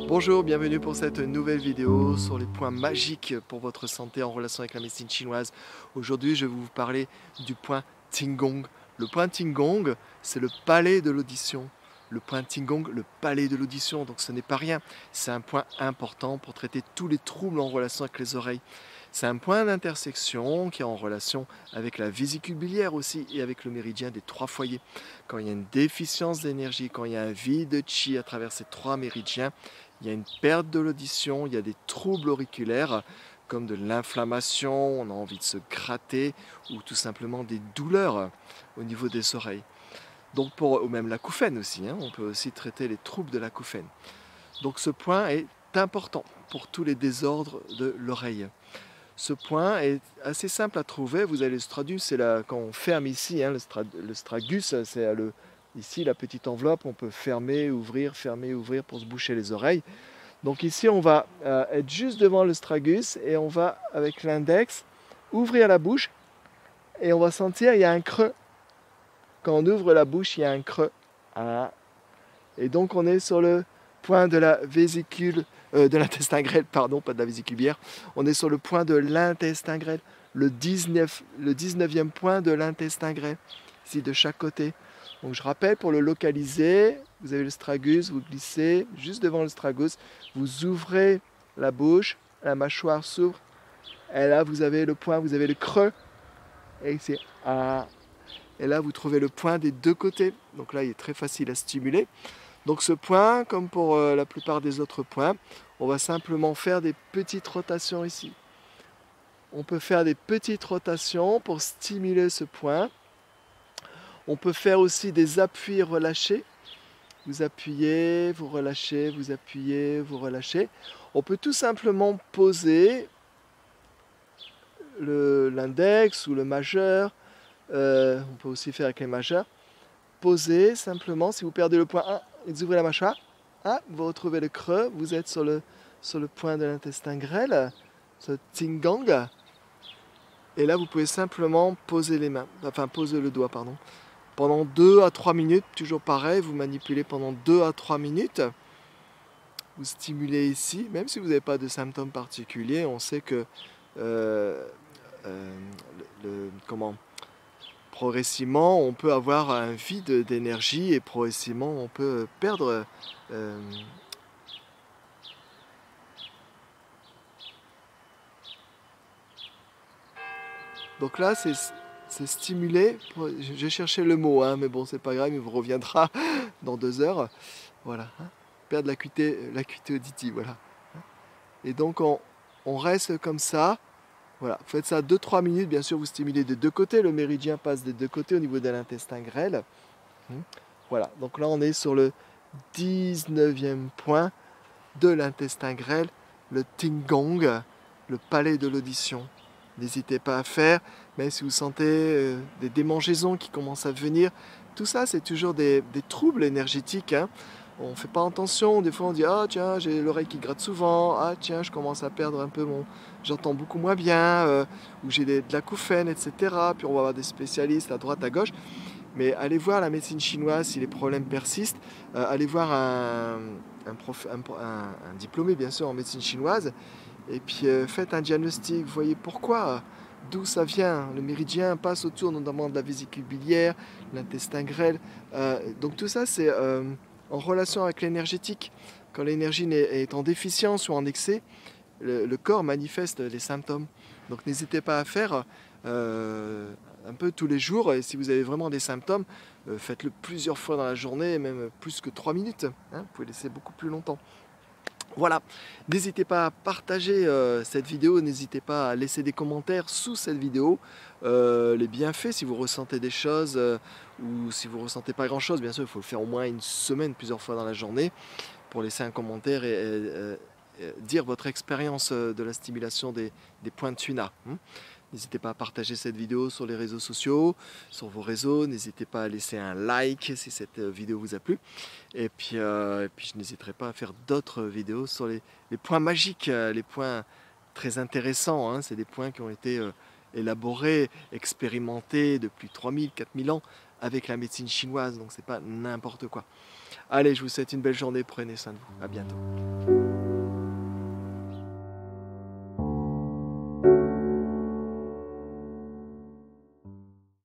Bonjour, bienvenue pour cette nouvelle vidéo sur les points magiques pour votre santé en relation avec la médecine chinoise. Aujourd'hui, je vais vous parler du point Qinggong. Le point Qinggong, c'est le palais de l'audition. Le point Qinggong, le palais de l'audition, donc ce n'est pas rien. C'est un point important pour traiter tous les troubles en relation avec les oreilles. C'est un point d'intersection qui est en relation avec la vésicule biliaire aussi et avec le méridien des trois foyers. Quand il y a une déficience d'énergie, quand il y a un vide de qi à travers ces trois méridiens, il y a une perte de l'audition, il y a des troubles auriculaires comme de l'inflammation, on a envie de se gratter ou tout simplement des douleurs au niveau des oreilles. Donc ou même l'acouphène aussi, on peut aussi traiter les troubles de l'acouphène. Donc ce point est important pour tous les désordres de l'oreille. Ce point est assez simple à trouver. Vous avez le stratus, c'est là quand on ferme ici, le stragus, c'est ici la petite enveloppe. On peut fermer, ouvrir pour se boucher les oreilles. Donc ici, on va être juste devant le stragus et on va, avec l'index, ouvrir la bouche et on va sentir il y a un creux. Quand on ouvre la bouche, il y a un creux. Ah. Et donc on est sur le point de la vésicule, de l'intestin grêle, pardon, pas de la vésicule biliaire. On est sur le point de l'intestin grêle, le 19e point de l'intestin grêle, ici de chaque côté. Donc je rappelle, pour le localiser, vous avez le stragus, vous glissez juste devant le stragus, vous ouvrez la bouche, la mâchoire s'ouvre, et là vous avez le point, vous avez le creux, et c'est ah. Et là vous trouvez le point des deux côtés. Donc là il est très facile à stimuler. Donc ce point, comme pour la plupart des autres points, on va simplement faire des petites rotations ici. On peut faire des petites rotations pour stimuler ce point. On peut faire aussi des appuis relâchés. Vous appuyez, vous relâchez, vous appuyez, vous relâchez. On peut tout simplement poser l'index ou le majeur. On peut aussi faire avec les majeurs. Poser simplement, si vous perdez le point 1, vous ouvrez la mâchoire. Ah, vous retrouvez le creux, vous êtes sur le point de l'intestin grêle, ce Qinggong. Et là, vous pouvez simplement poser les mains, enfin poser le doigt, pardon. Pendant 2 à 3 minutes, toujours pareil, vous manipulez pendant 2 à 3 minutes. Vous stimulez ici, même si vous n'avez pas de symptômes particuliers, on sait que progressivement, on peut avoir un vide d'énergie et progressivement, on peut perdre donc là, c'est stimulé. J'ai cherché le mot, mais bon, c'est pas grave, il vous reviendra dans 2 heures. Voilà, perdre l'acuité auditive, voilà. Et donc, on reste comme ça. Voilà, faites ça 2-3 minutes. Bien sûr, vous stimulez des deux côtés. Le méridien passe des deux côtés au niveau de l'intestin grêle. Voilà, donc là, on est sur le 19e point de l'intestin grêle, le Qinggong, le palais de l'audition. N'hésitez pas à faire, même si vous sentez des démangeaisons qui commencent à venir. Tout ça, c'est toujours des troubles énergétiques. On ne fait pas attention. Des fois, on dit « Ah tiens, j'ai l'oreille qui gratte souvent. Ah tiens, je commence à perdre un peu j'entends beaucoup moins bien. Ou j'ai de l'acouphène, etc. » Puis on va avoir des spécialistes à droite, à gauche. Mais allez voir la médecine chinoise si les problèmes persistent. Allez voir un diplômé, bien sûr, en médecine chinoise. Et puis faites un diagnostic, voyez pourquoi, d'où ça vient. Le méridien passe autour notamment de la vésicule biliaire, l'intestin grêle. Donc tout ça, c'est en relation avec l'énergétique. Quand l'énergie est en déficience ou en excès, le corps manifeste les symptômes. Donc n'hésitez pas à faire un peu tous les jours. Et si vous avez vraiment des symptômes, faites-le plusieurs fois dans la journée, même plus que 3 minutes. Vous pouvez laisser beaucoup plus longtemps. Voilà, n'hésitez pas à partager cette vidéo, n'hésitez pas à laisser des commentaires sous cette vidéo, les bienfaits si vous ressentez des choses ou si vous ressentez pas grand chose, bien sûr il faut le faire au moins une semaine, plusieurs fois dans la journée pour laisser un commentaire et dire votre expérience de la stimulation des points de Thuna. N'hésitez pas à partager cette vidéo sur les réseaux sociaux, sur vos réseaux. N'hésitez pas à laisser un like si cette vidéo vous a plu. Et puis je n'hésiterai pas à faire d'autres vidéos sur les points magiques, les points très intéressants. C'est des points qui ont été élaborés, expérimentés depuis 3000, 4000 ans avec la médecine chinoise. Donc c'est pas n'importe quoi. Allez, je vous souhaite une belle journée. Prenez soin de vous. À bientôt.